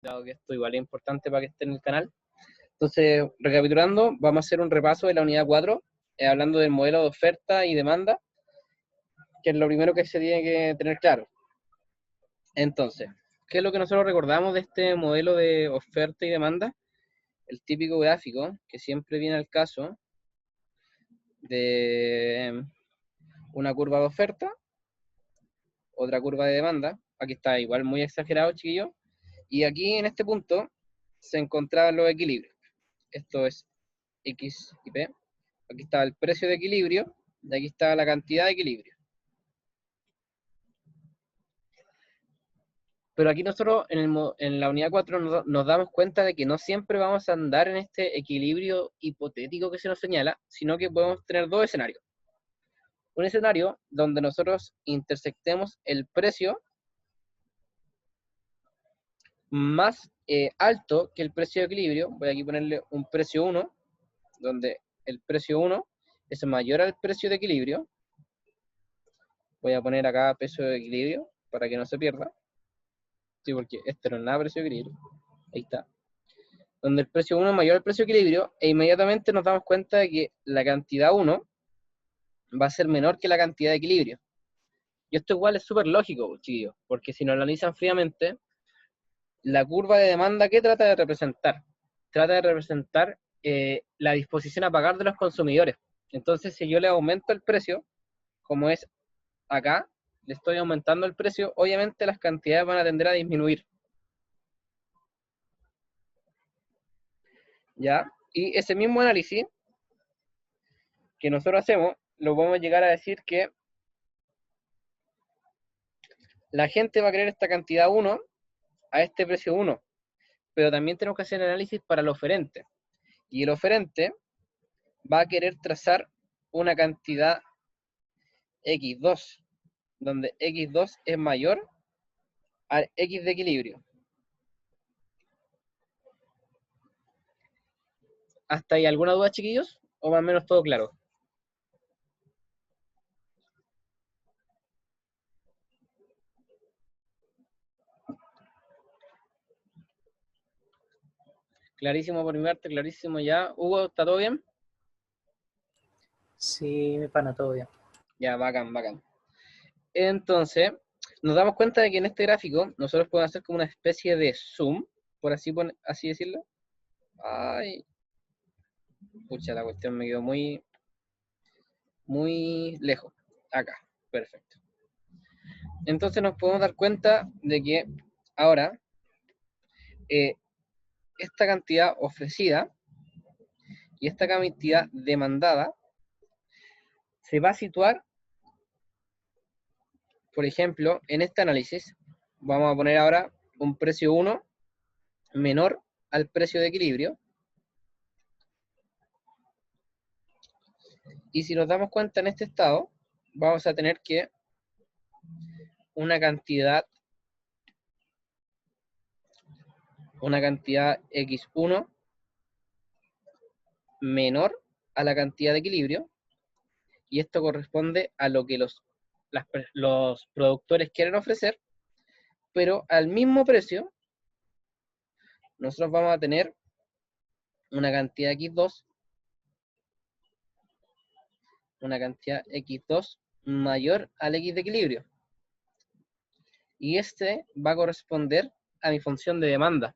dado que esto igual es importante para que esté en el canal. Entonces, recapitulando, vamos a hacer un repaso de la unidad 4, hablando del modelo de oferta y demanda, que es lo primero que se tiene que tener claro. Entonces, ¿qué es lo que nosotros recordamos de este modelo de oferta y demanda? El típico gráfico que siempre viene al caso de una curva de oferta, otra curva de demanda. Aquí está igual muy exagerado, chiquillos. Y aquí en este punto se encontraban los equilibrios. Esto es X y P. Aquí está el precio de equilibrio y aquí está la cantidad de equilibrio. Pero aquí nosotros en la unidad 4 nos damos cuenta de que no siempre vamos a andar en este equilibrio hipotético que se nos señala, sino que podemos tener dos escenarios. Un escenario donde nosotros intersectemos el precio más alto que el precio de equilibrio. Voy aquí a ponerle un precio 1, donde el precio 1 es mayor al precio de equilibrio. Voy a poner acá precio de equilibrio para que no se pierda. Sí, porque este no es nada precio de equilibrio. Ahí está. Donde el precio 1 es mayor al precio de equilibrio, e inmediatamente nos damos cuenta de que la cantidad 1 va a ser menor que la cantidad de equilibrio. Y esto igual es súper lógico, chiquillos, porque si nos analizan fríamente, la curva de demanda, ¿qué trata de representar? Trata de representar la disposición a pagar de los consumidores. Entonces, si yo le aumento el precio, como es acá, le estoy aumentando el precio, obviamente las cantidades van a tender a disminuir. ¿Ya? Y ese mismo análisis que nosotros hacemos, lo podemos llegar a decir que la gente va a querer esta cantidad 1 a este precio 1, pero también tenemos que hacer análisis para el oferente. Y el oferente va a querer trazar una cantidad X2, donde X2 es mayor a X de equilibrio. ¿Hasta ahí alguna duda, chiquillos? ¿O más o menos todo claro? Clarísimo por mi parte, clarísimo ya. Hugo, ¿está todo bien? Sí, mi pana, todo bien. Ya, bacán, bacán. Entonces, nos damos cuenta de que en este gráfico nosotros podemos hacer como una especie de zoom, por así decirlo. Ay, pucha, la cuestión me quedó muy lejos. Acá, perfecto. Entonces nos podemos dar cuenta de que ahora esta cantidad ofrecida y esta cantidad demandada se va a situar, por ejemplo, en este análisis. Vamos a poner ahora un precio 1 menor al precio de equilibrio. Y si nos damos cuenta en este estado, vamos a tener que una cantidad X1 menor a la cantidad de equilibrio, y esto corresponde a lo que los productores quieren ofrecer, pero al mismo precio nosotros vamos a tener una cantidad X2 mayor al X de equilibrio, y este va a corresponder a mi función de demanda,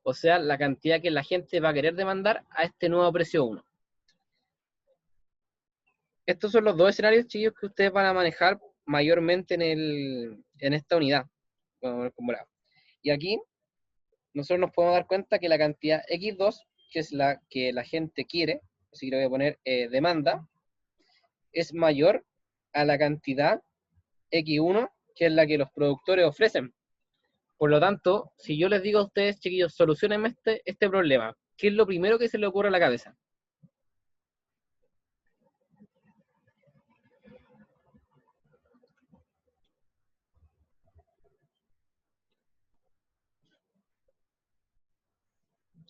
o sea, la cantidad que la gente va a querer demandar a este nuevo precio 1. Estos son los dos escenarios, chicos, que ustedes van a manejar mayormente en esta unidad. Y aquí nosotros nos podemos dar cuenta que la cantidad X2, que es la que la gente quiere, así que le voy a poner demanda, es mayor a la cantidad X1, que es la que los productores ofrecen. Por lo tanto, si yo les digo a ustedes, chiquillos, solucionen este problema, ¿qué es lo primero que se le ocurre a la cabeza?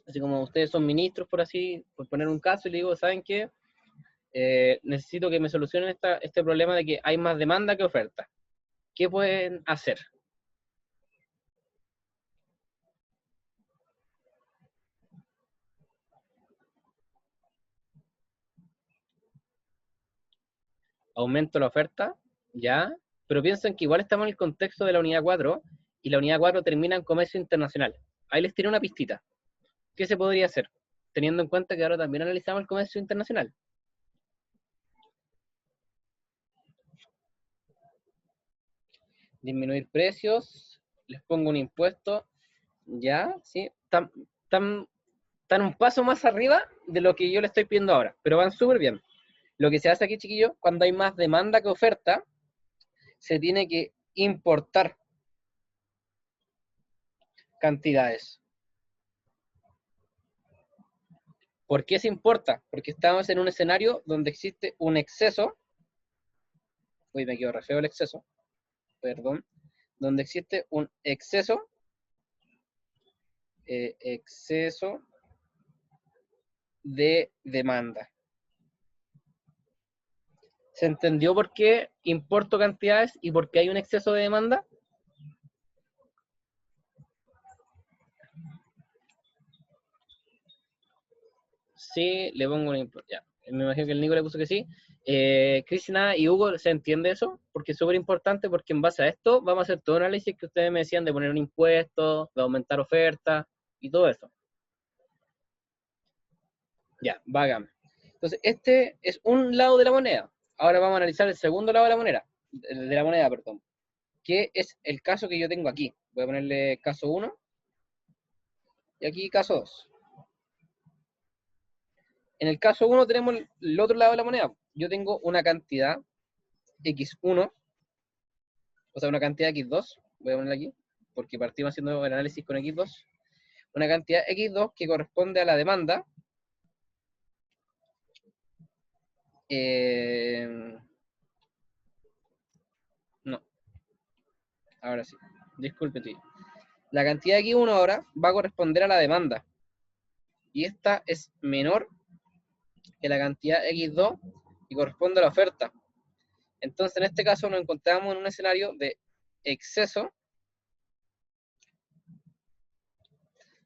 Así como ustedes son ministros, por poner un caso, y le digo, ¿saben qué? Necesito que me solucionen este problema de que hay más demanda que oferta. ¿Qué pueden hacer? aumento la oferta, ya, pero piensen que igual estamos en el contexto de la unidad 4 y la unidad 4 termina en comercio internacional. Ahí les tiré una pistita. ¿Qué se podría hacer? Teniendo en cuenta que ahora también analizamos el comercio internacional. Disminuir precios, les pongo un impuesto, ya, ¿sí? Están un paso más arriba de lo que yo le estoy pidiendo ahora, pero van súper bien. Lo que se hace aquí, chiquillos, cuando hay más demanda que oferta, se tiene que importar cantidades. ¿Por qué se importa? Porque estamos en un escenario donde existe un exceso, uy, me quedo re feo el exceso, perdón, donde existe un exceso de demanda. ¿Se entendió por qué importo cantidades y por qué hay un exceso de demanda? Sí, le pongo un importe. Ya. Me imagino que el Nico le puso que sí. Cristina y Hugo, ¿se entiende eso? Porque es súper importante, porque en base a esto vamos a hacer todo un análisis que ustedes me decían de poner un impuesto, de aumentar oferta y todo eso. Ya, bacán. Entonces, este es un lado de la moneda. Ahora vamos a analizar el segundo lado de la moneda, perdón, que es el caso que yo tengo aquí. Voy a ponerle caso 1 y aquí caso 2. En el caso 1 tenemos el otro lado de la moneda. Yo tengo una cantidad X1, o sea, una cantidad X2, voy a ponerla aquí, porque partimos haciendo el análisis con X2. Una cantidad X2 que corresponde a la demanda. No, ahora sí. Disculpe, tío. La cantidad X1 ahora va a corresponder a la demanda. Y esta es menor que la cantidad X2 y corresponde a la oferta. Entonces, en este caso nos encontramos en un escenario de exceso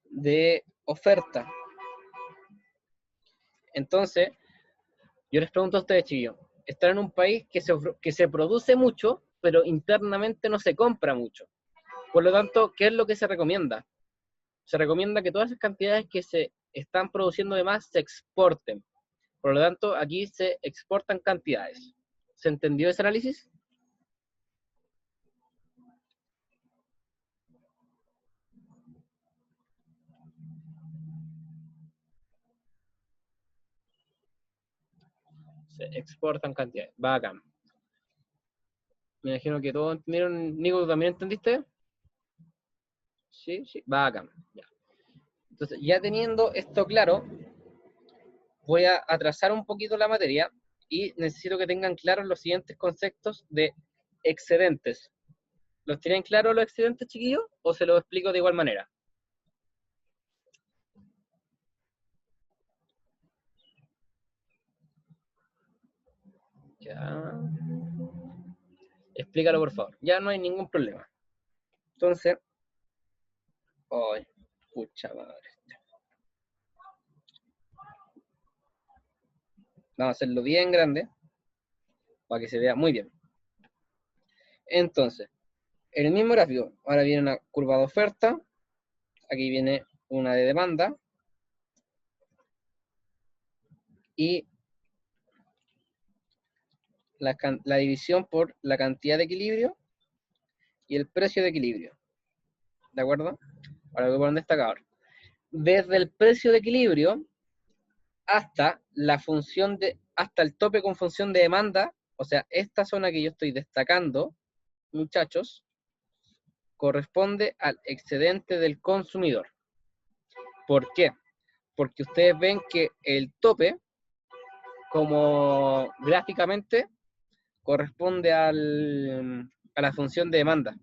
de oferta. Entonces, yo les pregunto a ustedes, chiquillos, están en un país que se produce mucho, pero internamente no se compra mucho. Por lo tanto, ¿qué es lo que se recomienda? Se recomienda que todas esas cantidades que se están produciendo de más se exporten. Por lo tanto, aquí se exportan cantidades. ¿Se entendió ese análisis? Se exportan cantidades. Bacán. Me imagino que todos entendieron. Nico, ¿tú también entendiste? Sí, sí. Bacán. Ya. Entonces, ya teniendo esto claro, voy a atrasar un poquito la materia y necesito que tengan claros los siguientes conceptos de excedentes. ¿Los tienen claros los excedentes, chiquillos? ¿O se los explico de igual manera? Ya. Explícalo, por favor. Ya no hay ningún problema. Entonces, ay, pucha madre. Vamos a hacerlo bien grande para que se vea muy bien. Entonces, en el mismo gráfico, ahora viene una curva de oferta, aquí viene una de demanda, y la división por la cantidad de equilibrio y el precio de equilibrio. ¿De acuerdo? Ahora voy a poner un destacador. Desde el precio de equilibrio hasta hasta el tope con función de demanda, o sea, esta zona que yo estoy destacando, muchachos, corresponde al excedente del consumidor. ¿Por qué? Porque ustedes ven que el tope, como gráficamente, corresponde a la función de demanda.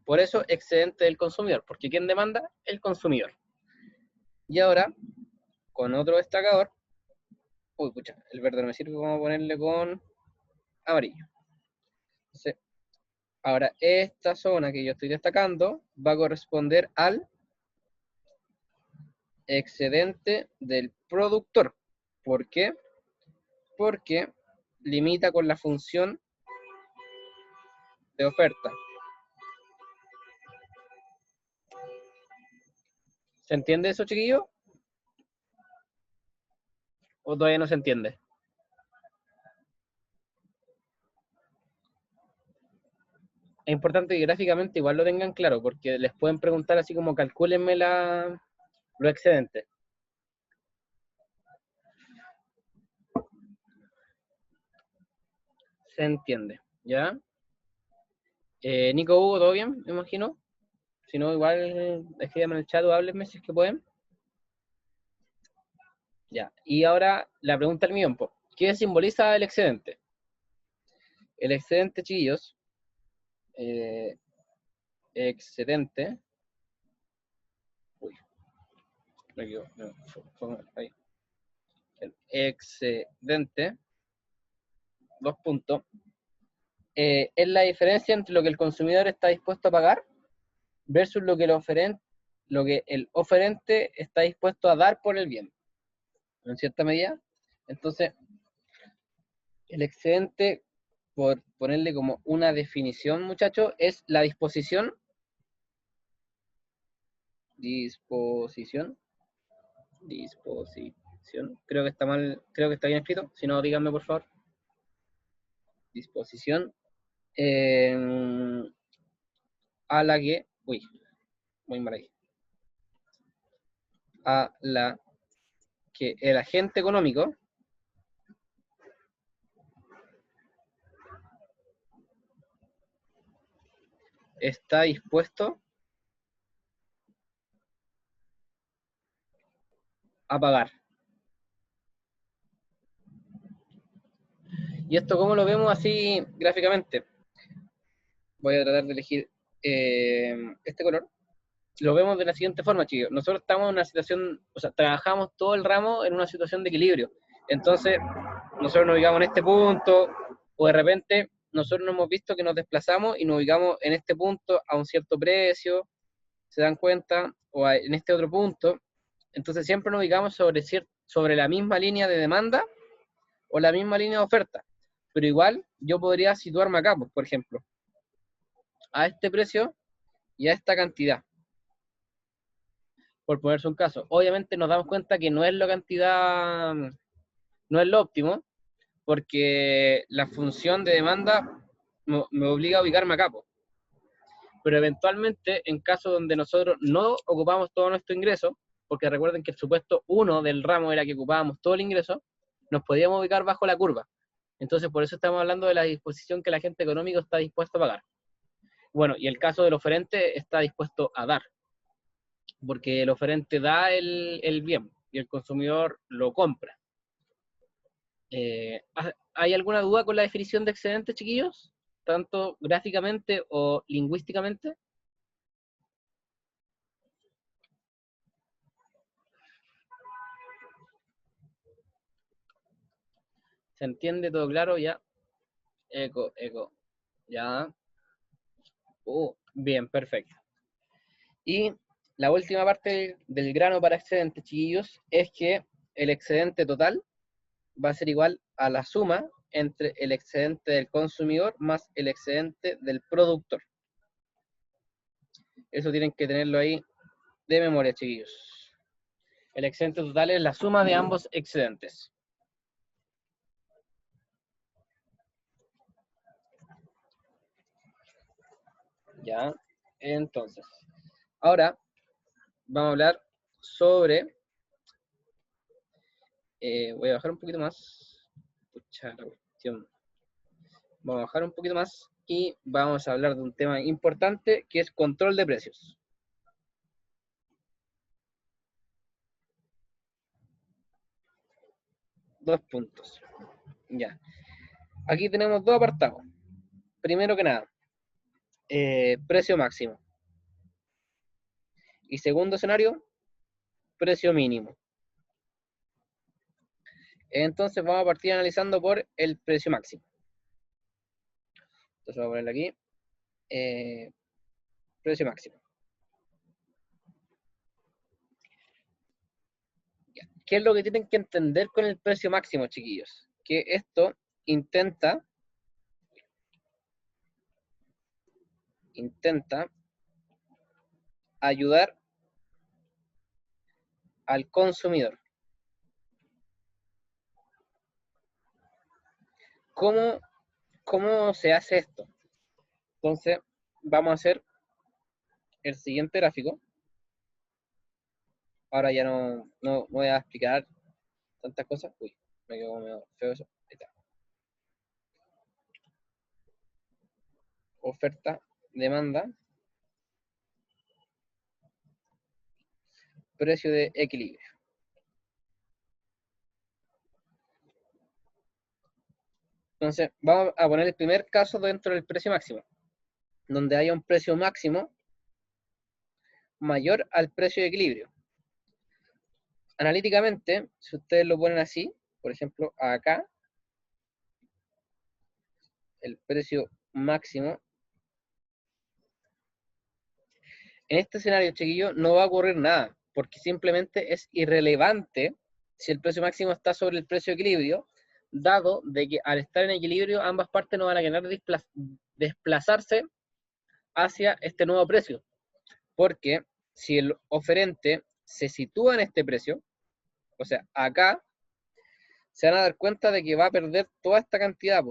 Por eso, excedente del consumidor, porque ¿quién demanda? El consumidor. Y ahora, con otro destacador, uy, pucha, el verde no me sirve, como ponerle con amarillo. Entonces, ahora, esta zona que yo estoy destacando va a corresponder al excedente del productor. ¿Por qué? Porque limita con la función de oferta. ¿Se entiende eso, chiquillos? ¿O todavía no se entiende? Es importante que gráficamente igual lo tengan claro, porque les pueden preguntar así como calcúlenme los excedentes. Se entiende, ¿ya? Nico, Hugo, ¿todo bien? Me imagino. Si no, igual escríbanme en el chat o háblenme si es que pueden. Ya. Y ahora la pregunta del millón, po. ¿Qué simboliza el excedente? El excedente, chiquillos, eh, excedente. Uy, me equivoco. Ahí. El excedente, dos puntos. Es la diferencia entre lo que el consumidor está dispuesto a pagar versus lo que el oferente está dispuesto a dar por el bien, en cierta medida. Entonces, el excedente, por ponerle como una definición, muchachos, es la disposición, creo que está mal, creo que está bien escrito, si no, díganme por favor, disposición, eh, a la que, uy, muy mal ahí, a la que el agente económico está dispuesto a pagar. ¿Y esto cómo lo vemos así gráficamente? Voy a tratar de elegir este color. Lo vemos de la siguiente forma, chicos. Nosotros estamos en una situación, o sea, trabajamos todo el ramo en una situación de equilibrio. Entonces, nosotros nos ubicamos en este punto, o de repente nosotros nos hemos visto que nos desplazamos y nos ubicamos en este punto a un cierto precio, se dan cuenta, o en este otro punto. Entonces siempre nos ubicamos sobre la misma línea de demanda o la misma línea de oferta. Pero igual yo podría situarme acá, pues, por ejemplo, a este precio y a esta cantidad, por ponerse un caso. Obviamente nos damos cuenta que no es la cantidad, no es lo óptimo, porque la función de demanda me obliga a ubicarme acá, pues. Pero eventualmente, en caso donde nosotros no ocupamos todo nuestro ingreso, porque recuerden que el supuesto 1 del ramo era que ocupábamos todo el ingreso, nos podíamos ubicar bajo la curva. Entonces, por eso estamos hablando de la disposición que el agente económico está dispuesto a pagar. Bueno, y el caso del oferente está dispuesto a dar, porque el oferente da el bien y el consumidor lo compra. ¿Hay alguna duda con la definición de excedente, chiquillos? Tanto gráficamente o lingüísticamente. ¿Se entiende todo claro? Ya. Eco. Ya. Bien, perfecto. Y la última parte del grano para excedente, chiquillos, es que el excedente total va a ser igual a la suma entre el excedente del consumidor más el excedente del productor. Eso tienen que tenerlo ahí de memoria, chiquillos. El excedente total es la suma de ambos excedentes. Ya, entonces. Ahora vamos a hablar sobre. Voy a bajar un poquito más. Pucha, la cuestión. Vamos a bajar un poquito más y vamos a hablar de un tema importante que es control de precios. Dos puntos. Ya. Aquí tenemos dos apartados. Primero que nada, precio máximo. Y segundo escenario, precio mínimo. Entonces vamos a partir analizando por el precio máximo. Entonces vamos a ponerle aquí, precio máximo. ¿qué es lo que tienen que entender con el precio máximo, chiquillos? Que esto intenta ayudar al consumidor. ¿Cómo se hace esto? Entonces, vamos a hacer el siguiente gráfico. Ahora ya no voy a explicar tantas cosas. Uy, me quedó medio feo eso. Ahí está. Oferta, demanda, precio de equilibrio. Entonces, vamos a poner el primer caso dentro del precio máximo, donde haya un precio máximo mayor al precio de equilibrio. Analíticamente, si ustedes lo ponen así, por ejemplo, acá, el precio máximo, en este escenario, chiquillo, no va a ocurrir nada, porque simplemente es irrelevante si el precio máximo está sobre el precio de equilibrio, dado de que al estar en equilibrio ambas partes no van a querer desplazarse hacia este nuevo precio, porque si el oferente se sitúa en este precio, o sea, acá, se van a dar cuenta de que va a perder toda esta cantidad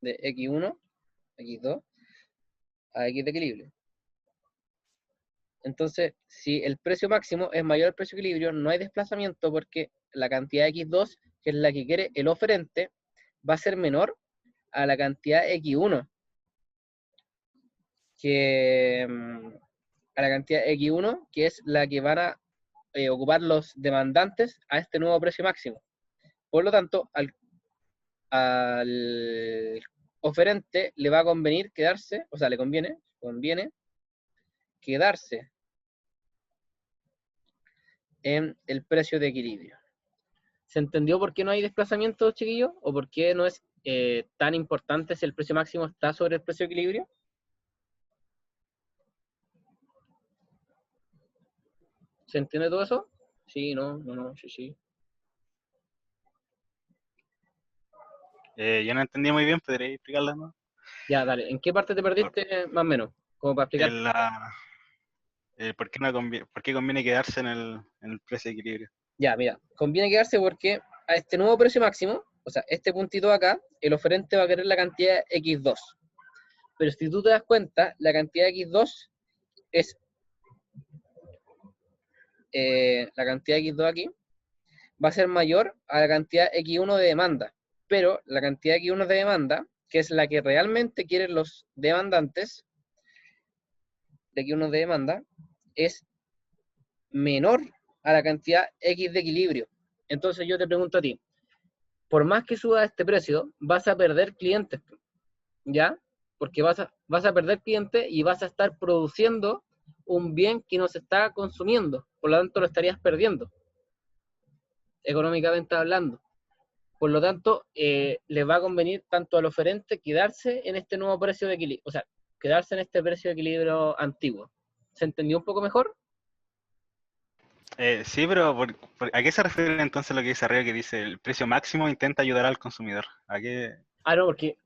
de X1, X2, a X de equilibrio. Entonces, si el precio máximo es mayor al precio de equilibrio, no hay desplazamiento porque la cantidad X2, que es la que quiere el oferente, va a ser menor a la cantidad X1, que a la cantidad X1, que es la que van a ocupar los demandantes a este nuevo precio máximo. Por lo tanto, al oferente le va a convenir quedarse, o sea, le conviene quedarse en el precio de equilibrio. ¿Se entendió por qué no hay desplazamiento, chiquillos? ¿O por qué no es tan importante si el precio máximo está sobre el precio de equilibrio? ¿Se entiende todo eso? Sí, no, sí. Yo no entendí muy bien, ¿podría explicarla, no? Ya, dale. ¿En qué parte te perdiste más o menos? Como para explicar. ¿Por qué conviene quedarse en el precio de equilibrio? Ya, mira, conviene quedarse porque a este nuevo precio máximo, o sea, este puntito de acá, el oferente va a querer la cantidad X2. Pero si tú te das cuenta, la cantidad X2 es la cantidad X2 aquí, va a ser mayor a la cantidad X1 de demanda. Pero la cantidad X1 de demanda, que es la que realmente quieren los demandantes, de X1 de demanda, es menor a la cantidad X de equilibrio. Entonces yo te pregunto a ti, por más que suba este precio, vas a perder clientes, ¿ya? Porque vas a perder clientes y vas a estar produciendo un bien que no se está consumiendo, por lo tanto lo estarías perdiendo, económicamente hablando. Por lo tanto, les va a convenir tanto al oferente quedarse en este nuevo precio de equilibrio, o sea, quedarse en este precio de equilibrio antiguo. ¿Se entendió un poco mejor? Sí, pero ¿a qué se refiere entonces lo que dice arriba que dice el precio máximo intenta ayudar al consumidor? ¿A qué? Ah, no, porque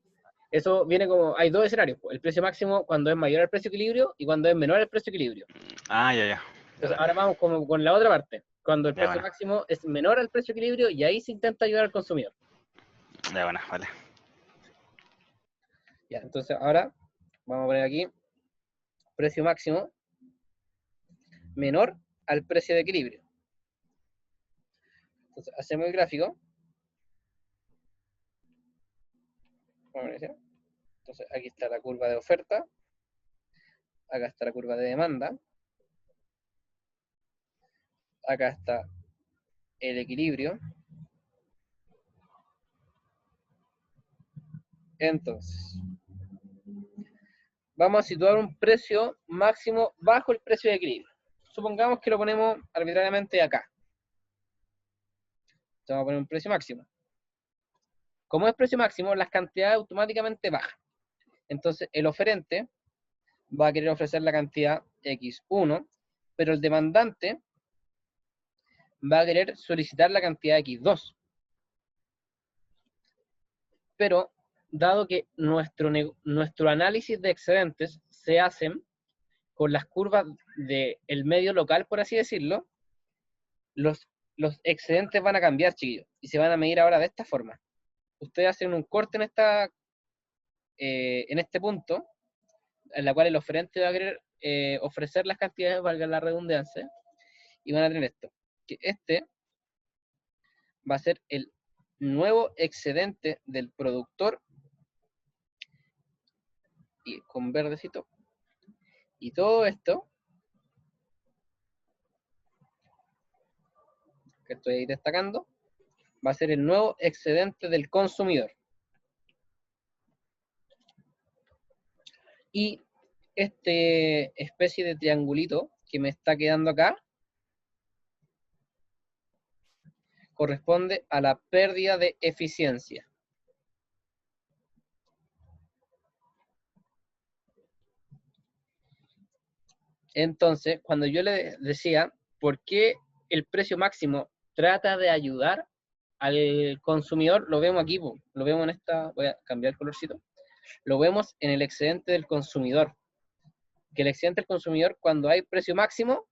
eso viene como, hay dos escenarios, el precio máximo cuando es mayor al precio de equilibrio y cuando es menor al precio de equilibrio. Ah, ya. Entonces, ahora vamos como con la otra parte, cuando el Ya, precio bueno. máximo es menor al precio de equilibrio y ahí se intenta ayudar al consumidor. Ya, bueno, vale. Ya, entonces ahora vamos a poner aquí precio máximo menor al precio de equilibrio. Entonces, hacemos el gráfico. Entonces, aquí está la curva de oferta, acá está la curva de demanda, acá está el equilibrio. Entonces, vamos a situar un precio máximo bajo el precio de equilibrio. Supongamos que lo ponemos arbitrariamente acá. Entonces, vamos a poner un precio máximo. Como es precio máximo, las cantidades automáticamente bajan. Entonces, el oferente va a querer ofrecer la cantidad X1, pero el demandante va a querer solicitar la cantidad X2. Pero, dado que nuestro análisis de excedentes se hacen con las curvas del medio local, por así decirlo, los excedentes van a cambiar, chiquillos, y se van a medir ahora de esta forma. Ustedes hacen un corte en este punto, en la cual el oferente va a querer ofrecer las cantidades, valga la redundancia, y van a tener esto, que este va a ser el nuevo excedente del productor, y con verdecito, y todo esto, que estoy ahí destacando, va a ser el nuevo excedente del consumidor. Y este especie de triangulito que me está quedando acá corresponde a la pérdida de eficiencia. Entonces, cuando yo le decía, ¿por qué el precio máximo trata de ayudar al consumidor? Lo vemos aquí, lo vemos en esta, voy a cambiar el colorcito, lo vemos en el excedente del consumidor. Que el excedente del consumidor, cuando hay precio máximo,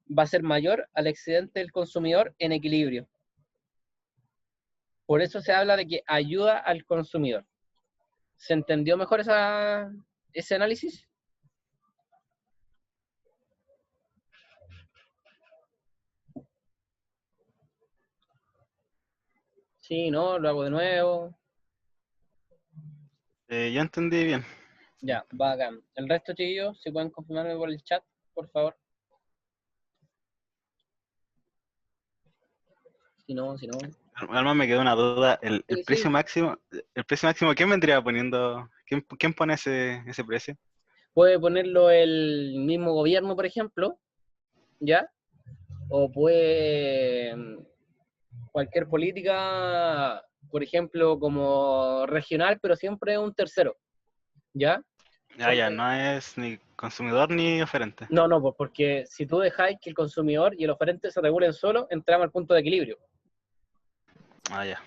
va a ser mayor al excedente del consumidor en equilibrio. Por eso se habla de que ayuda al consumidor. ¿Se entendió mejor ese análisis? Sí, ¿no? Lo hago de nuevo. Ya entendí bien. Ya, bacán. El resto, chiquillos, si pueden confirmarme por el chat, por favor. Si no. Además me quedó una duda. El Sí, precio sí. máximo, ¿quién vendría poniendo? ¿Quién pone ese precio? Puede ponerlo el mismo gobierno, por ejemplo, ¿ya? O puede cualquier política, por ejemplo, como regional, pero siempre un tercero, ¿ya? Ah, ya, Porque, no es ni consumidor ni oferente. no, pues porque si tú dejáis que el consumidor y el oferente se regulen solo, entramos al punto de equilibrio, Ah, ya.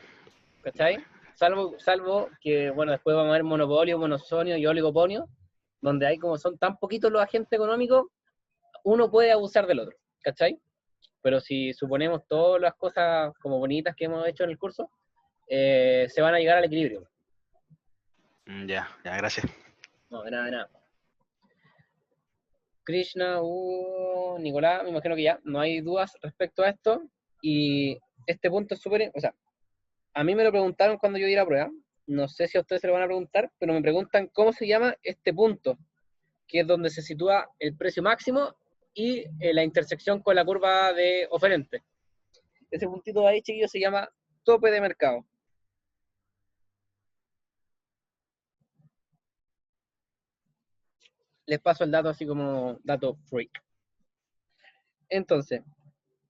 ¿cachai? Salvo que, bueno, después vamos a ver monopolio, monosonio y oligopolio, donde hay como son tan poquitos los agentes económicos, uno puede abusar del otro, ¿cachai? Pero si suponemos todas las cosas como bonitas que hemos hecho en el curso, se van a llegar al equilibrio. Ya, gracias. No, de nada, de nada. Krishna, Nicolás, me imagino que ya no hay dudas respecto a esto. Y este punto es súper, o sea, a mí me lo preguntaron cuando yo di la prueba. No sé si a ustedes se lo van a preguntar, pero me preguntan cómo se llama este punto, que es donde se sitúa el precio máximo y la intersección con la curva de oferente. Ese puntito de ahí, chiquillos, se llama tope de mercado. Les paso el dato así como dato freak. Entonces,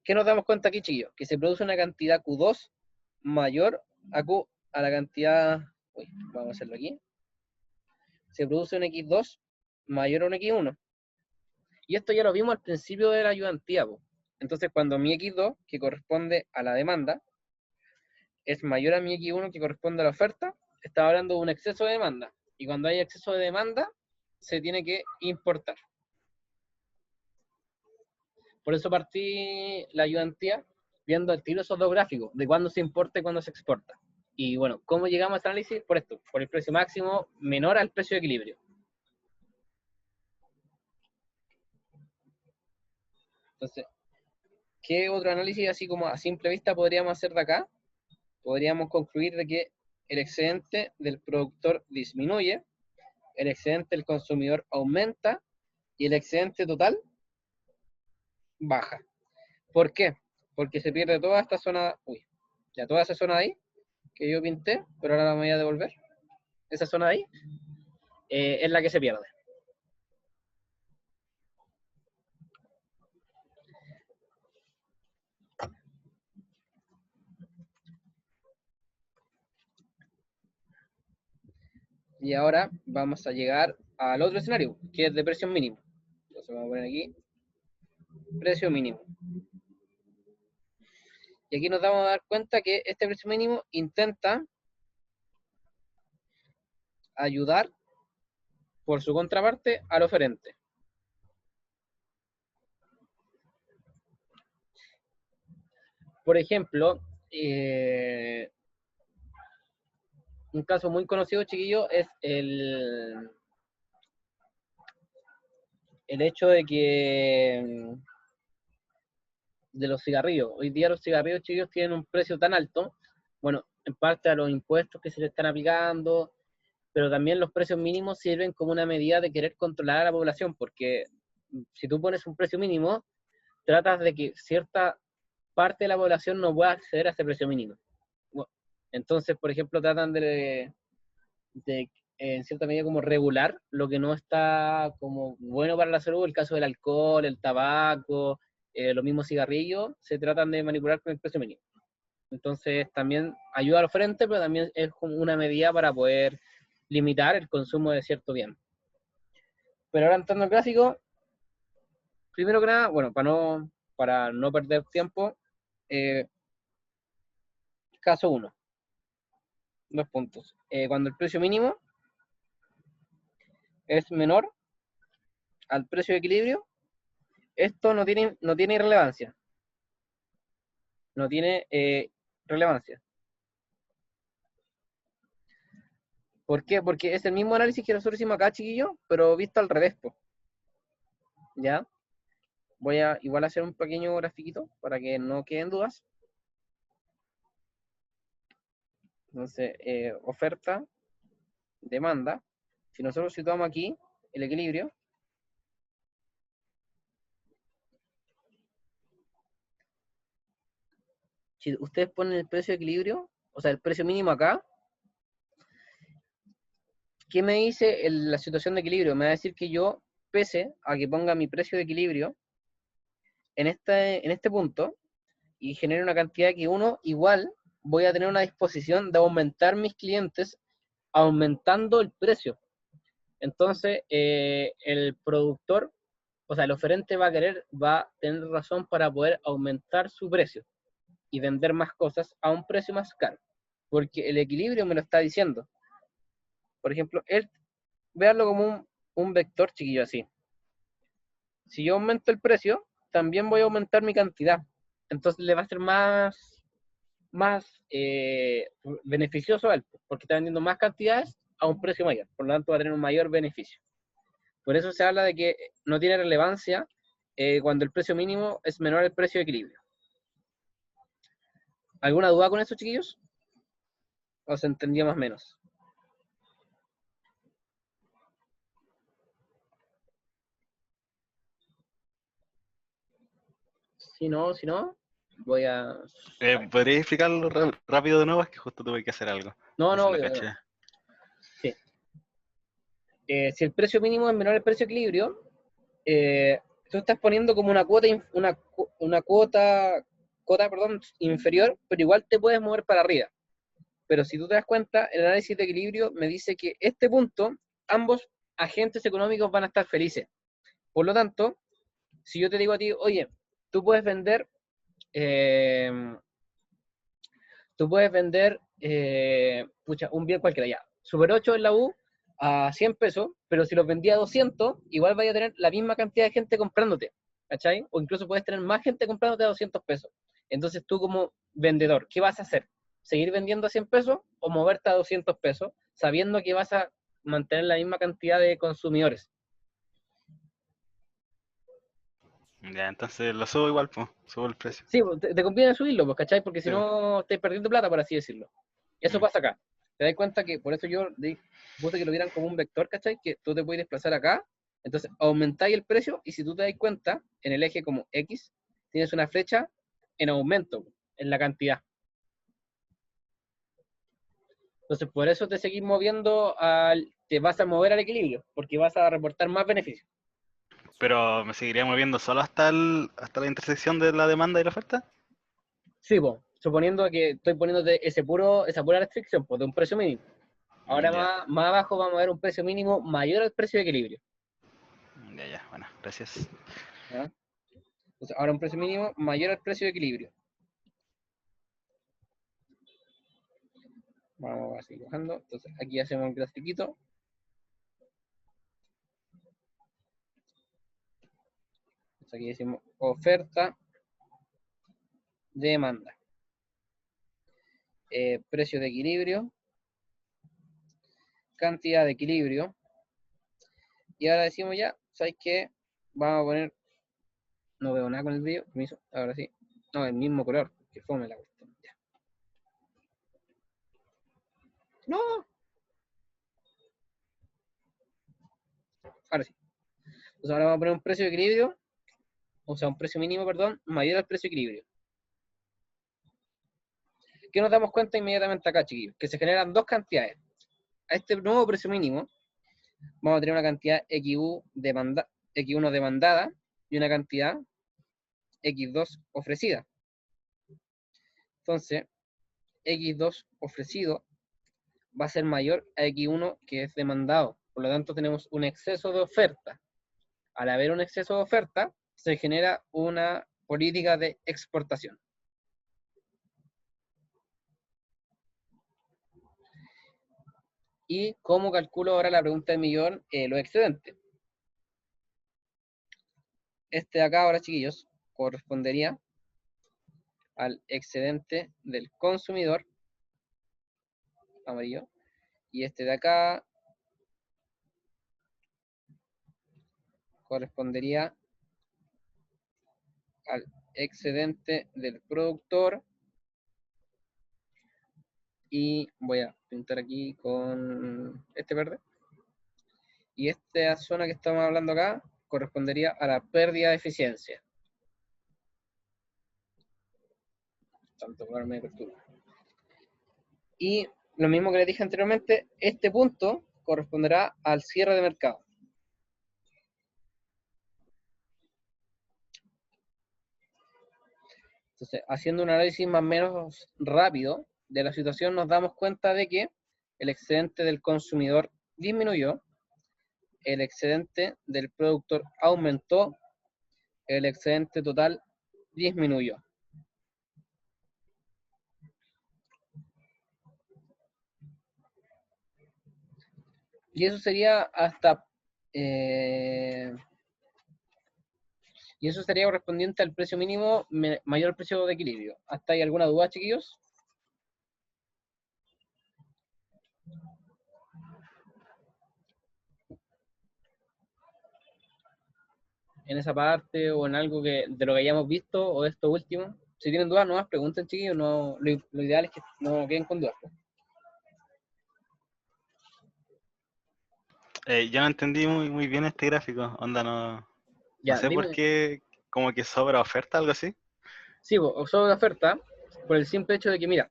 ¿qué nos damos cuenta aquí, chiquillos? Que se produce una cantidad Q2 mayor a la cantidad... Uy, vamos a hacerlo aquí. Se produce un X2 mayor a un X1. Y esto ya lo vimos al principio de la ayudantía. Entonces, cuando mi X2, que corresponde a la demanda, es mayor a mi X1, que corresponde a la oferta, estaba hablando de un exceso de demanda. Y cuando hay exceso de demanda, se tiene que importar. Por eso partí la ayudantía viendo al tiro esos dos gráficos, de cuándo se importa y cuándo se exporta. Y bueno, ¿cómo llegamos a este análisis? Por esto, por el precio máximo menor al precio de equilibrio. Entonces, ¿qué otro análisis así como a simple vista podríamos hacer de acá? Podríamos concluir de que el excedente del productor disminuye, el excedente del consumidor aumenta y el excedente total baja. ¿Por qué? Porque se pierde toda esta zona, ya toda esa zona ahí que yo pinté, pero ahora la voy a devolver. Esa zona de ahí es la que se pierde. Y ahora vamos a llegar al otro escenario, que es de precio mínimo. Entonces vamos a poner aquí, precio mínimo. Y aquí nos damos a dar cuenta que este precio mínimo intenta ayudar por su contraparte al oferente. Por ejemplo, un caso muy conocido, chiquillo, es el hecho de que de los cigarrillos. Hoy día los cigarrillos, chiquillos, tienen un precio tan alto, bueno, en parte a los impuestos que se le están aplicando, pero también los precios mínimos sirven como una medida de querer controlar a la población, porque si tú pones un precio mínimo, tratas de que cierta parte de la población no pueda acceder a ese precio mínimo. Entonces, por ejemplo, tratan de en cierta medida como regular lo que no está como bueno para la salud, el caso del alcohol, el tabaco, los mismos cigarrillos, se tratan de manipular con el precio mínimo. Entonces también ayuda al frente, pero también es como una medida para poder limitar el consumo de cierto bien. Pero ahora entrando al gráfico, primero que nada, bueno, para no perder tiempo, caso 1, 2 puntos. Cuando el precio mínimo es menor al precio de equilibrio, esto no tiene relevancia. No tiene relevancia. ¿Por qué? Porque es el mismo análisis que nosotros hicimos acá, chiquillos, pero visto al revés, po. ¿Ya? Voy a igual hacer un pequeño grafiquito para que no queden dudas. Entonces, oferta, demanda. Si nosotros situamos aquí el equilibrio, si ustedes ponen el precio de equilibrio, o sea, el precio mínimo acá, ¿qué me dice la situación de equilibrio? Me va a decir que yo, pese a que ponga mi precio de equilibrio en este punto y genere una cantidad que uno, igual voy a tener una disposición de aumentar mis clientes aumentando el precio. Entonces, el productor, o sea, el oferente va a tener razón para poder aumentar su precio y vender más cosas a un precio más caro, porque el equilibrio me lo está diciendo. Por ejemplo, veanlo como un vector chiquillo así. Si yo aumento el precio, también voy a aumentar mi cantidad. Entonces le va a ser más beneficioso a él, porque está vendiendo más cantidades a un precio mayor. Por lo tanto, va a tener un mayor beneficio. Por eso se habla de que no tiene relevancia cuando el precio mínimo es menor al precio de equilibrio. ¿Alguna duda con eso, chiquillos? ¿O se entendía más o menos? Si no, voy a... ¿Podrías explicarlo rápido de nuevo? Es que justo tuve que hacer algo. No, No se lo no. caché. Sí. Si el precio mínimo es menor al precio de equilibrio, tú estás poniendo como una cuota, perdón, inferior, pero igual te puedes mover para arriba. Pero si tú te das cuenta, el análisis de equilibrio me dice que este punto, ambos agentes económicos van a estar felices. Por lo tanto, si yo te digo a ti, oye, tú puedes vender, eh, un bien cualquiera, ya, Super 8 en la U a 100 pesos, pero si los vendía a 200, igual vaya a tener la misma cantidad de gente comprándote, ¿cachai? O incluso puedes tener más gente comprándote a 200 pesos. Entonces tú como vendedor, ¿qué vas a hacer? ¿Seguir vendiendo a 100 pesos o moverte a 200 pesos sabiendo que vas a mantener la misma cantidad de consumidores? Ya, entonces lo subo igual, pues. Subo el precio. Sí, pues, te conviene subirlo, pues, ¿cachai? Porque si Sí, pues. no, estás perdiendo plata, por así decirlo. Eso Mm. pasa acá. Te das cuenta que, por eso yo puse que lo vieran como un vector, ¿cachai? Que tú te puedes desplazar acá, entonces aumentáis el precio, y si tú te das cuenta, en el eje como X, tienes una flecha en aumento, en la cantidad. Entonces, por eso te seguís moviendo te vas a mover al equilibrio, porque vas a reportar más beneficios. Pero me seguiría moviendo solo hasta la intersección de la demanda y la oferta. Sí, pues, suponiendo que estoy poniéndote esa pura restricción, pues, de un precio mínimo. Ahora Ya, más abajo vamos a ver un precio mínimo mayor al precio de equilibrio. ya, bueno, gracias. ¿Ya? Entonces, ahora un precio mínimo mayor al precio de equilibrio. Vamos a seguir bajando. Entonces aquí hacemos el grafiquito. Entonces aquí decimos oferta, demanda. Precio de equilibrio, cantidad de equilibrio. Y ahora decimos ya, ¿sabes qué? Vamos a poner, no veo nada con el brillo, permiso, ahora sí. No, el mismo color, que fome la cuestión. Ya. No, ahora sí. Entonces ahora vamos a poner un precio de equilibrio, o sea, un precio mínimo, perdón, mayor al precio de equilibrio. ¿Qué nos damos cuenta inmediatamente acá, chiquillos? Que se generan dos cantidades. A este nuevo precio mínimo, vamos a tener una cantidad X1 demandada y una cantidad X2 ofrecida. Entonces, X2 ofrecido va a ser mayor a X1 que es demandado. Por lo tanto, tenemos un exceso de oferta. Al haber un exceso de oferta, se genera una política de exportación. ¿Y cómo calculo ahora la pregunta del millón los excedentes? Este de acá ahora, chiquillos, correspondería al excedente del consumidor, amarillo, y este de acá correspondería al excedente del productor, y voy a pintar aquí con este verde, y esta zona que estamos hablando acá correspondería a la pérdida de eficiencia. Tanto por medio de apertura. Y lo mismo que les dije anteriormente, este punto corresponderá al cierre de mercado. Entonces, haciendo un análisis más o menos rápido de la situación, nos damos cuenta de que el excedente del consumidor disminuyó, el excedente del productor aumentó, el excedente total disminuyó. Y eso sería hasta... y eso sería correspondiente al precio mínimo mayor al precio de equilibrio. ¿Hasta hay alguna duda, chiquillos? En esa parte o en algo que de lo que hayamos visto o de esto último. Si tienen dudas, no más pregunten, chiquillos. No, lo ideal es que no queden con dudas. Yo no entendí muy bien este gráfico. Onda, no Ya, sé por dime. qué, como que sobra oferta, algo así. Sí, sobre la oferta, por el simple hecho de que, mira,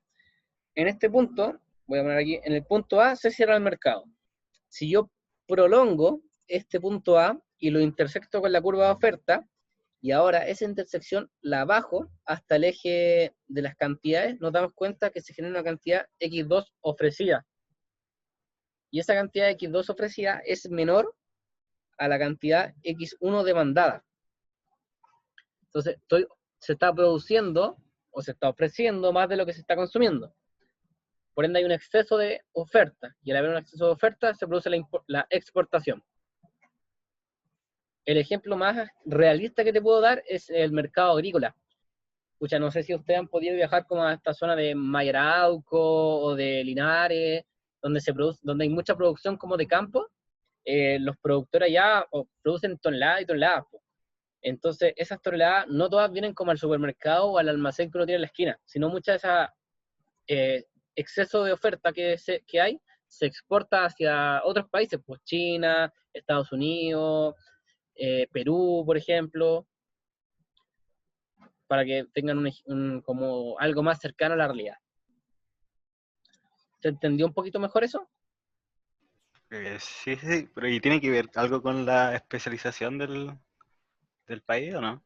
en este punto, voy a poner aquí, en el punto A se cierra el mercado. Si yo prolongo este punto A y lo intersecto con la curva de oferta, y ahora esa intersección la bajo hasta el eje de las cantidades, nos damos cuenta que se genera una cantidad X2 ofrecida. Y esa cantidad X2 ofrecida es menor a la cantidad X1 demandada. Entonces, se está produciendo o se está ofreciendo más de lo que se está consumiendo. Por ende, hay un exceso de oferta. Y al haber un exceso de oferta, se produce la exportación. El ejemplo más realista que te puedo dar es el mercado agrícola. Escucha, no sé si ustedes han podido viajar como a esta zona de Mayarauco o de Linares, donde hay mucha producción como de campo. Los productores allá producen toneladas y toneladas. Entonces, esas toneladas no todas vienen como al supermercado o al almacén que uno tiene en la esquina, sino mucha de esa exceso de oferta que hay se exporta hacia otros países, pues China, Estados Unidos, Perú, por ejemplo, para que tengan como algo más cercano a la realidad. ¿Se entendió un poquito mejor eso? Sí, pero ¿y tiene que ver algo con la especialización del país o no?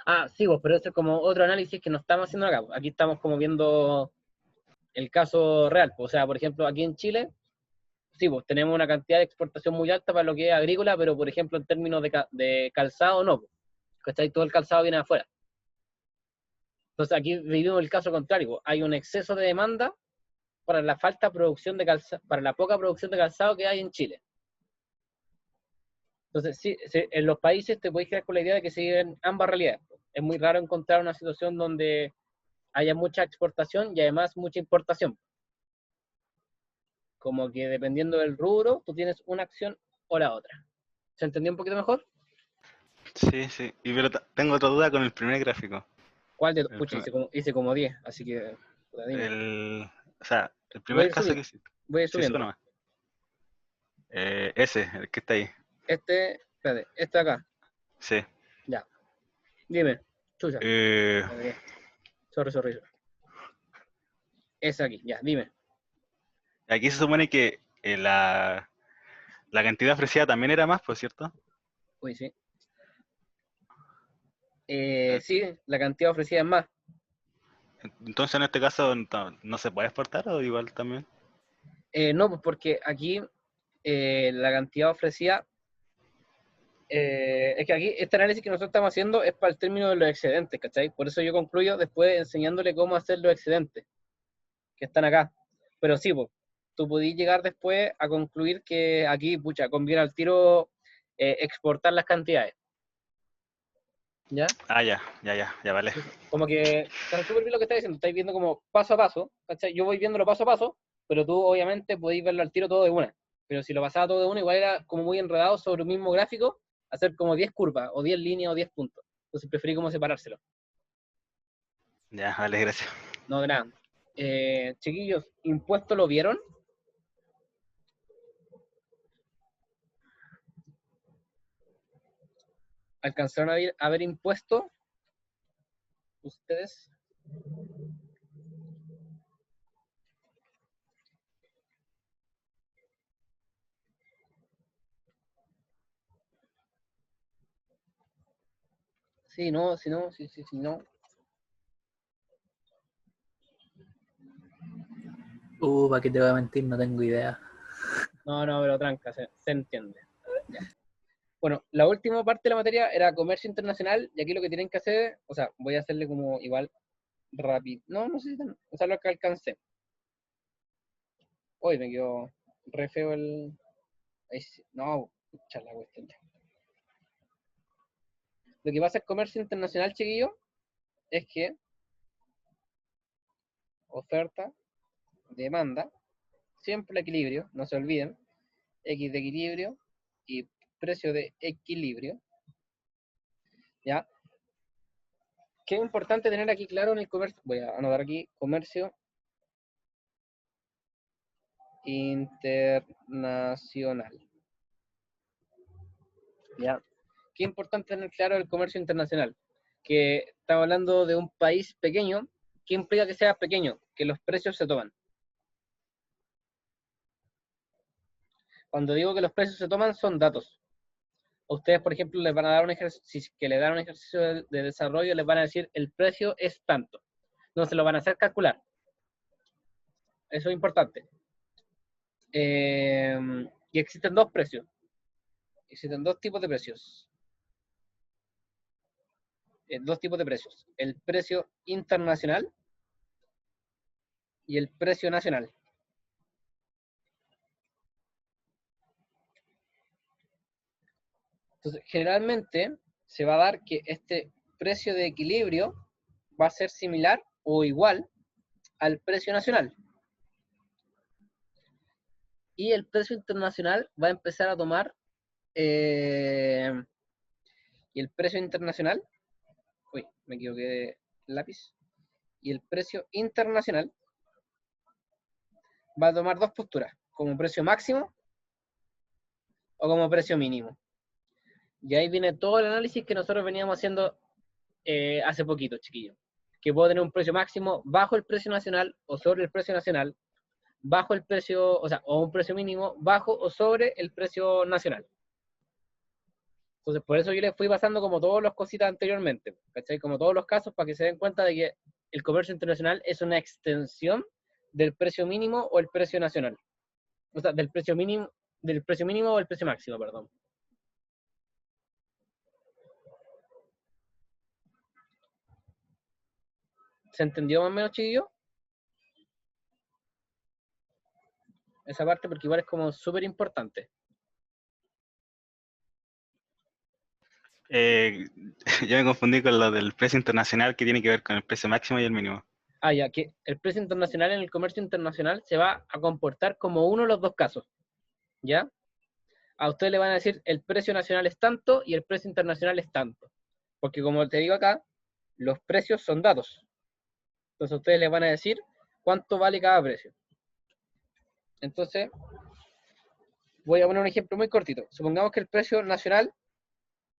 Ah, sí, pero eso es como otro análisis que no estamos haciendo acá. Aquí estamos como viendo el caso real. O sea, por ejemplo, aquí en Chile, sí, pues tenemos una cantidad de exportación muy alta para lo que es agrícola, pero por ejemplo en términos de calzado no, ¿cachai? Todo el calzado viene de afuera. Entonces aquí vivimos el caso contrario, hay un exceso de demanda para la falta de producción de calzado, para la poca producción de calzado que hay en Chile. Entonces, sí, en los países te puedes quedar con la idea de que se viven ambas realidades. Es muy raro encontrar una situación donde haya mucha exportación y además mucha importación. Como que dependiendo del rubro, tú tienes una acción o la otra. ¿Se entendió un poquito mejor? Sí, sí. Pero tengo otra duda con el primer gráfico. ¿Cuál de El, Pucha, primer- hice como 10, así que puta, dime. o sea, el Voy a primer ir caso subiendo, que hiciste. voy a ir Sí, sube subiendo. nomás. Ese, el que está ahí. Espérate, este acá. Sí. Ya, dime. Chucha, Eh, me pegué. Sorry. Ese aquí, ya, dime. Aquí se supone que la cantidad ofrecida también era más, pues, ¿cierto? Uy, sí. Eh, Sí, la cantidad ofrecida es más. Entonces, en este caso, no se puede exportar o igual también. No, pues porque aquí la cantidad ofrecida, es que aquí este análisis que nosotros estamos haciendo es para el término de los excedentes, ¿cachai? Por eso yo concluyo después enseñándole cómo hacer los excedentes, que están acá. Pero sí, pues, tú podís llegar después a concluir que aquí, pucha, conviene al tiro exportar las cantidades, ¿ya? Ah, ya, vale. Entonces, como que está súper bien lo que estáis diciendo, estáis viendo como paso a paso, ¿cachai? Yo voy viéndolo paso a paso, pero tú obviamente podéis verlo al tiro todo de una. Pero si lo pasaba todo de una, igual era como muy enredado sobre un mismo gráfico, hacer como 10 curvas, o 10 líneas, o 10 puntos. Entonces preferí como separárselo. Ya, vale, gracias. No, de nada. Chiquillos, ¿impuesto lo vieron? ¿Alcanzaron a ver impuesto ustedes? Sí, no, si no, sí, no. ¿Para qué te voy a mentir? No tengo idea. No, pero tranca, se entiende. Ya. Bueno, la última parte de la materia era comercio internacional, y aquí lo que tienen que hacer, o sea, voy a hacerle como igual rápido. No sé si o sea, lo que alcancé. Hoy me quedó re feo el. Ahí sí. No, pucha la cuestión. Lo que pasa en comercio internacional, chiquillo, es que oferta, demanda, siempre el equilibrio, no se olviden, X de equilibrio y precio de equilibrio, ¿ya? ¿Qué es importante tener aquí claro en el comercio? Voy a anotar aquí comercio internacional. ¿Ya? Qué importante tener claro el comercio internacional. Que estamos hablando de un país pequeño, ¿qué implica que sea pequeño? Que los precios se toman. Cuando digo que los precios se toman, son datos. A ustedes, por ejemplo, les van a dar un ejercicio, si que le dan un ejercicio de desarrollo, les van a decir el precio es tanto. No se lo van a hacer calcular. Eso es importante. Y existen dos precios. Existen dos tipos de precios. Dos tipos de precios. El precio internacional y el precio nacional. Entonces, generalmente se va a dar que este precio de equilibrio va a ser similar o igual al precio nacional. Y el precio internacional va a empezar a tomar, y el precio internacional, uy, me equivoqué de lápiz, y el precio internacional va a tomar dos posturas, como precio máximo o como precio mínimo. Y ahí viene todo el análisis que nosotros veníamos haciendo hace poquito, chiquillos. Que puedo tener un precio máximo bajo el precio nacional o sobre el precio nacional, bajo el precio, o sea, o un precio mínimo bajo o sobre el precio nacional. Entonces, por eso yo les fui pasando como todas las cositas anteriormente, ¿cachai? Como todos los casos, para que se den cuenta de que el comercio internacional es una extensión del precio mínimo o el precio nacional. O sea, del precio mínimo o el precio máximo, perdón. ¿Se entendió más o menos, chiquillo? esa parte porque igual es como súper importante. Yo me confundí con lo del precio internacional que tiene que ver con el precio máximo y el mínimo. Ah, ya, que el precio internacional en el comercio internacional se va a comportar como uno de los dos casos, ¿ya? A ustedes le van a decir el precio nacional es tanto y el precio internacional es tanto. Porque como te digo acá, los precios son datos. Entonces ustedes les van a decir cuánto vale cada precio. Entonces, voy a poner un ejemplo muy cortito. Supongamos que el precio nacional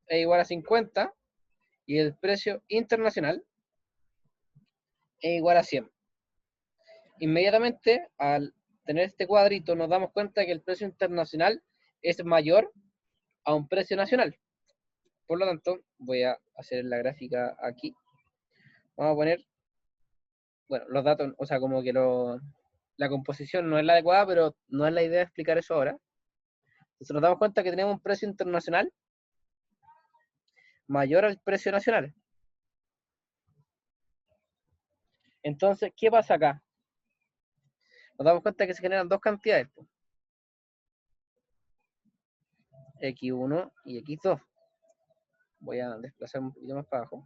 es igual a 50 y el precio internacional es igual a 100. Inmediatamente, al tener este cuadrito, nos damos cuenta que el precio internacional es mayor a un precio nacional. Por lo tanto, voy a hacer la gráfica aquí. Vamos a poner, bueno, los datos, o sea, como que la composición no es la adecuada, pero no es la idea explicar eso ahora. Entonces nos damos cuenta que tenemos un precio internacional mayor al precio nacional. Entonces, ¿qué pasa acá? Nos damos cuenta que se generan dos cantidades, X1 y X2. Voy a desplazar un poquito más para abajo.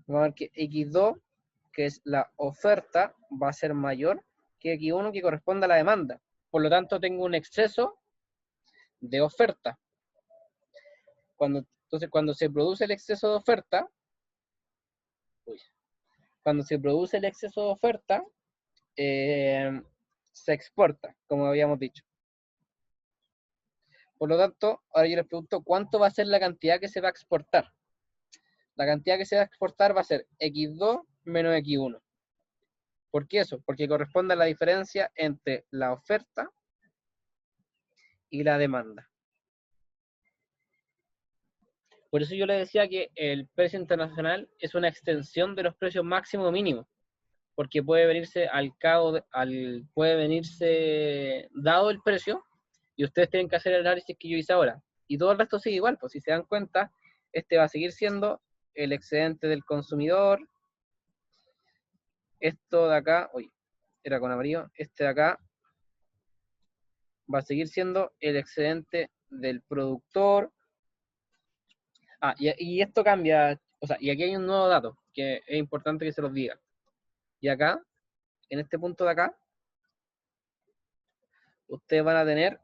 Vamos a ver que X2, que es la oferta, va a ser mayor que X1, que corresponde a la demanda. Por lo tanto, tengo un exceso de oferta. Entonces, cuando se produce el exceso de oferta, se exporta, como habíamos dicho. Por lo tanto, ahora yo les pregunto, ¿cuánto va a ser la cantidad que se va a exportar? La cantidad que se va a exportar va a ser X2 menos X1. ¿Por qué eso? Porque corresponde a la diferencia entre la oferta y la demanda. Por eso yo le decía que el precio internacional es una extensión de los precios máximos o mínimos, porque puede venirse puede venirse dado el precio, y ustedes tienen que hacer el análisis que yo hice ahora. Y todo el resto sigue igual, pues si se dan cuenta, este va a seguir siendo el excedente del consumidor. Esto de acá, uy, era con amarillo, este de acá va a seguir siendo el excedente del productor. Ah, y esto cambia, o sea, y aquí hay un nuevo dato que es importante que se los diga. Y acá, en este punto de acá, ustedes van a tener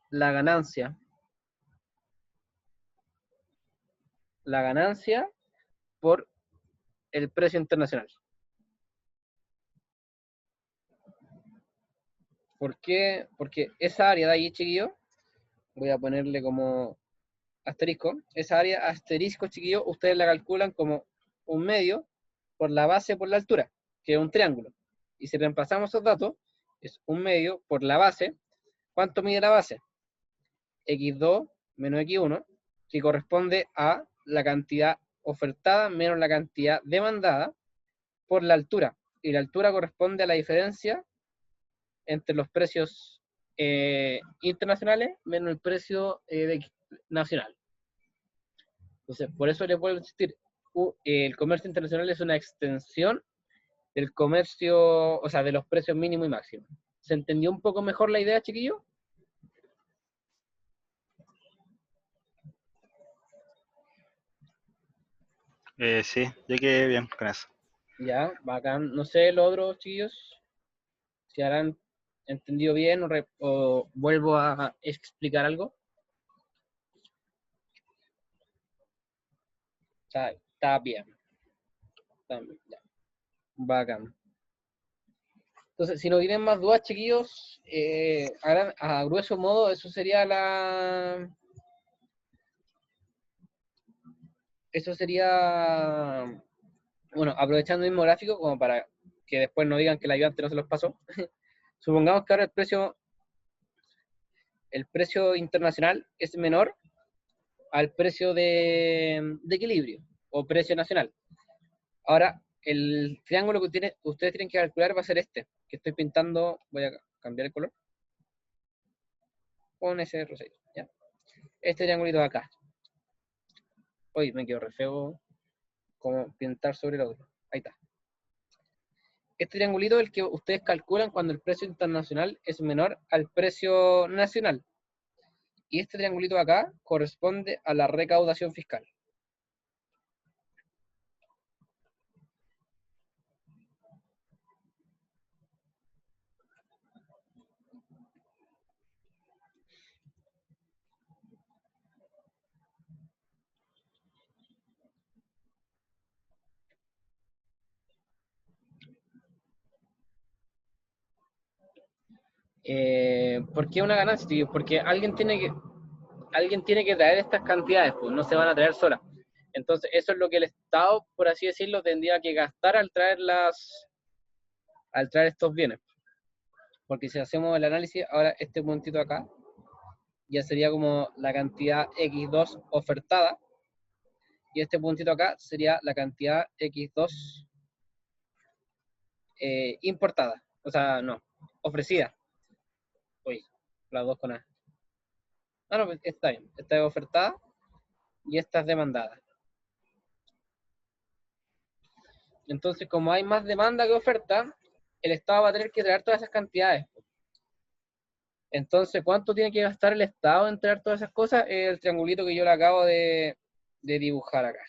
la ganancia. La ganancia por el precio internacional. ¿Por qué? Porque esa área de ahí, chiquillos, voy a ponerle como asterisco, esa área asterisco, chiquillos, ustedes la calculan como un medio por la base por la altura, que es un triángulo. Y si reemplazamos esos datos, es un medio por la base. ¿Cuánto mide la base? X2 menos X1, que corresponde a la cantidad ofertada menos la cantidad demandada por la altura. Y la altura corresponde a la diferencia entre los precios internacionales menos el precio nacional. Entonces, por eso les vuelvo a insistir, el comercio internacional es una extensión del comercio, o sea, de los precios mínimos y máximos. ¿Se entendió un poco mejor la idea, chiquillo? Sí, yo quedé bien con eso. Ya, bacán. No sé, los otros chiquillos, si habrán entendido bien o vuelvo a explicar algo. Está bien. Está bien, ya. Bacán. Entonces, si no tienen más dudas, chiquillos, a grueso modo, eso sería bueno, aprovechando el mismo gráfico, como para que después no digan que el ayudante no se los pasó. Supongamos que ahora el precio internacional es menor al precio de equilibrio o precio nacional. Ahora, el triángulo que ustedes tienen que calcular va a ser este, que estoy pintando, voy a cambiar el color, con ese rosado, ¿ya? Este triangulito de acá. Uy, me quedó re feo como pintar sobre el otro. Ahí está. este triangulito es el que ustedes calculan cuando el precio internacional es menor al precio nacional. Y este triangulito de acá corresponde a la recaudación fiscal. ¿Por qué una ganancia, tío? Porque alguien tiene que traer estas cantidades, pues no se van a traer solas. Entonces, eso es lo que el Estado, por así decirlo, tendría que gastar al traer estos bienes. Porque si hacemos el análisis, ahora este puntito acá, ya sería como la cantidad X2 ofertada, y este puntito acá sería la cantidad X2 importada. O sea, no, ofrecida. Uy, las dos con A. Ah, no, pues está bien. Esta es ofertada y esta es demandada. Entonces, como hay más demanda que oferta, el Estado va a tener que traer todas esas cantidades. Entonces, ¿cuánto tiene que gastar el Estado en traer todas esas cosas? El triangulito que yo le acabo de dibujar acá.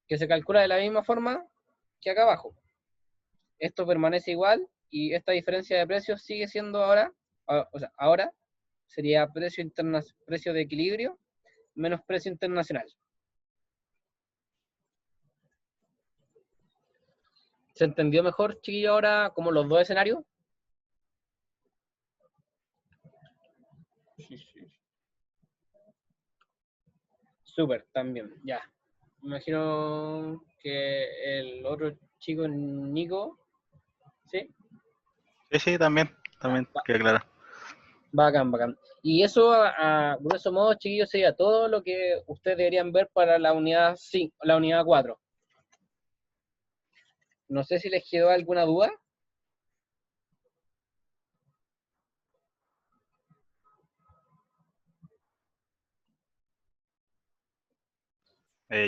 Que se calcula de la misma forma que acá abajo. Esto permanece igual y esta diferencia de precios sigue siendo ahora, o sea, ahora sería precio de equilibrio menos precio internacional. ¿Se entendió mejor, chiquillo, ahora como los dos escenarios? Súper, también, ya. Me imagino que el otro chico, Nico, ¿sí? Sí, también queda claro. Bacán, bacán. Y eso, a grueso modo, chiquillos, sería todo lo que ustedes deberían ver para la unidad 5, la unidad 4. No sé si les quedó alguna duda.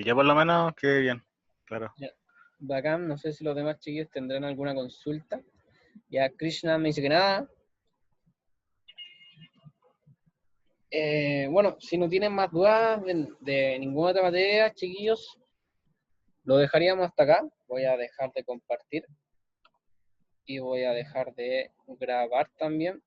Yo por lo menos quedé bien, claro. Ya. Bacán, no sé si los demás chiquillos tendrán alguna consulta. Ya Krishna me dice que nada. Bueno, si no tienen más dudas de ninguna otra materia, chiquillos, lo dejaríamos hasta acá. Voy a dejar de compartir y voy a dejar de grabar también.